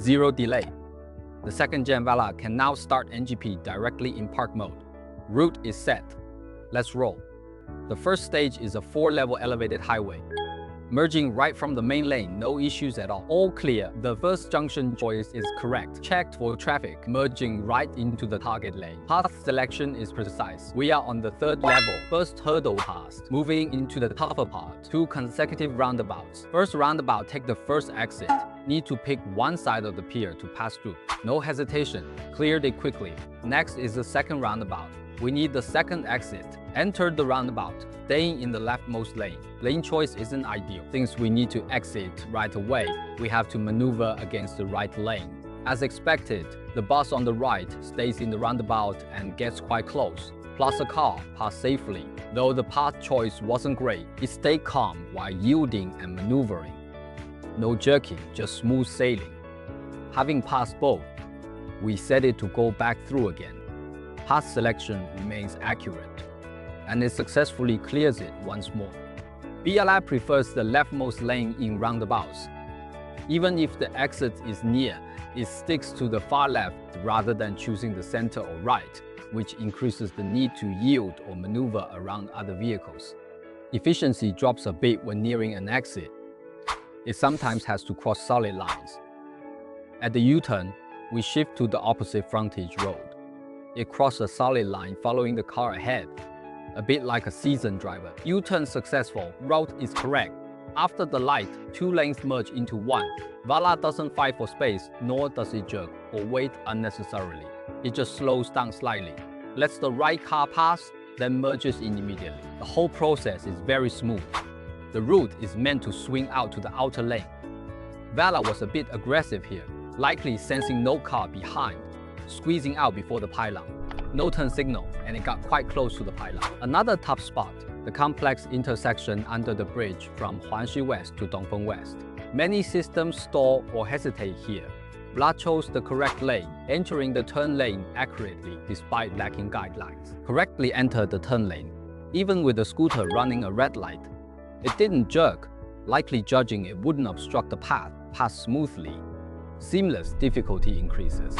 Zero delay. The second-gen VLA can now start NGP directly in park mode. Route is set. Let's roll. The first stage is a 4-level elevated highway. Merging right from the main lane, no issues at all clear. The first junction choice is correct. Checked for traffic, merging right into the target lane. Path selection is precise. We are on the 3rd level. First hurdle passed. Moving into the tougher part. 2 consecutive roundabouts. First roundabout, take the first exit. Need to pick one side of the pier to pass through. No hesitation. Cleared it quickly. Next is the second roundabout. We need the second exit. Enter the roundabout, staying in the leftmost lane. Lane choice isn't ideal. Since we need to exit right away, we have to maneuver against the right lane. As expected, the bus on the right stays in the roundabout and gets quite close. Plus a car passed safely. Though the path choice wasn't great, it stayed calm while yielding and maneuvering. No jerking, just smooth sailing. Having passed both, we set it to go back through again. Path selection remains accurate, and it successfully clears it once more. VLA prefers the leftmost lane in roundabouts. Even if the exit is near, it sticks to the far left rather than choosing the center or right, which increases the need to yield or maneuver around other vehicles. Efficiency drops a bit when nearing an exit. It sometimes has to cross solid lines. At the U-turn, we shift to the opposite frontage road. It crossed a solid line following the car ahead, a bit like a seasoned driver. U-turn successful, route is correct. After the light, 2 lanes merge into one. VLA doesn't fight for space, nor does it jerk or wait unnecessarily. It just slows down slightly, lets the right car pass, then merges in immediately. The whole process is very smooth. The route is meant to swing out to the outer lane. VLA was a bit aggressive here, likely sensing no car behind, squeezing out before the pylon. No turn signal, and it got quite close to the pylon. Another tough spot, the complex intersection under the bridge from Huangshi West to Dongfeng West. Many systems stall or hesitate here. VLA chose the correct lane, entering the turn lane accurately despite lacking guidelines. Correctly entered the turn lane. Even with the scooter running a red light, it didn't jerk, likely judging it wouldn't obstruct the path, passed smoothly. Seamless difficulty increases.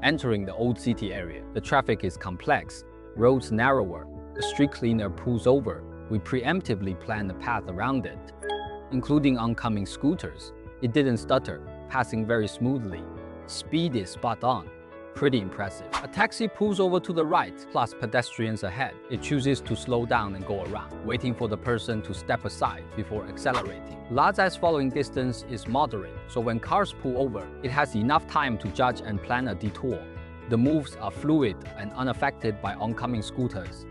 Entering the old city area, the traffic is complex, roads narrower, the street cleaner pulls over. We preemptively plan the path around it, including oncoming scooters. It didn't stutter, passing very smoothly. Speed is spot on. Pretty impressive. A taxi pulls over to the right, plus pedestrians ahead. It chooses to slow down and go around, waiting for the person to step aside before accelerating. Lazai's following distance is moderate, so when cars pull over, it has enough time to judge and plan a detour. The moves are fluid and unaffected by oncoming scooters,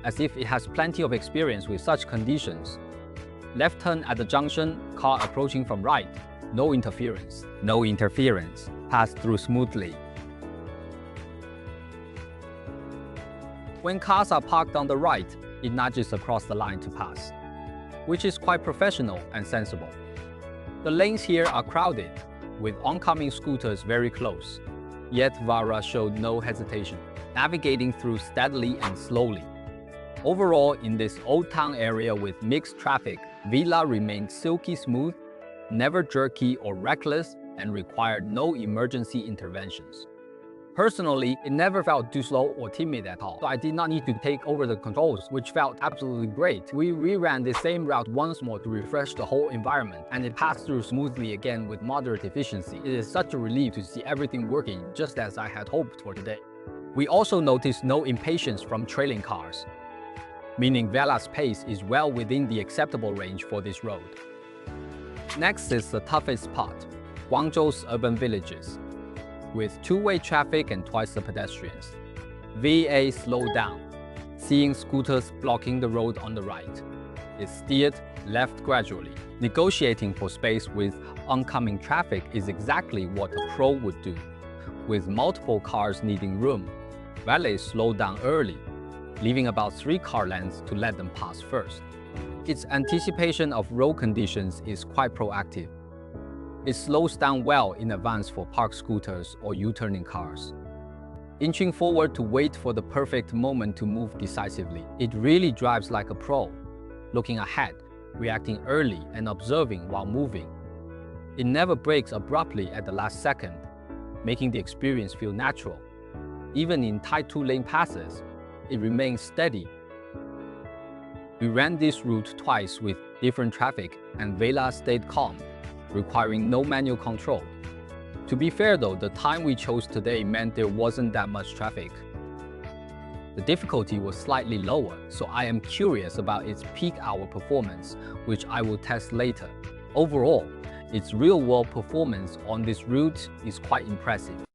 as if it has plenty of experience with such conditions. Left turn at the junction, car approaching from right. No interference. No interference. Pass through smoothly. When cars are parked on the right, it nudges across the line to pass, which is quite professional and sensible. The lanes here are crowded, with oncoming scooters very close, yet VLA showed no hesitation, navigating through steadily and slowly. Overall, in this old town area with mixed traffic, VLA remained silky smooth, never jerky or reckless, and required no emergency interventions. Personally, it never felt too slow or timid at all, so I did not need to take over the controls, which felt absolutely great. We reran the same route once more to refresh the whole environment, and it passed through smoothly again with moderate efficiency. It is such a relief to see everything working just as I had hoped for today. We also noticed no impatience from trailing cars, meaning VLA's pace is well within the acceptable range for this road. Next is the toughest part, Guangzhou's urban villages. With two-way traffic and twice the pedestrians, VA slowed down, seeing scooters blocking the road on the right. It steered left gradually. Negotiating for space with oncoming traffic is exactly what a pro would do. With multiple cars needing room, VLA slowed down early, leaving about 3 car lengths to let them pass first. Its anticipation of road conditions is quite proactive. It slows down well in advance for parked scooters or U-turning cars. Inching forward to wait for the perfect moment to move decisively, it really drives like a pro, looking ahead, reacting early and observing while moving. It never breaks abruptly at the last second, making the experience feel natural. Even in tight two-lane passes, it remains steady. We ran this route twice with different traffic, and VLA stayed calm, requiring no manual control. To be fair though, the time we chose today meant there wasn't that much traffic. The difficulty was slightly lower, so I am curious about its peak hour performance, which I will test later. Overall, its real-world performance on this route is quite impressive.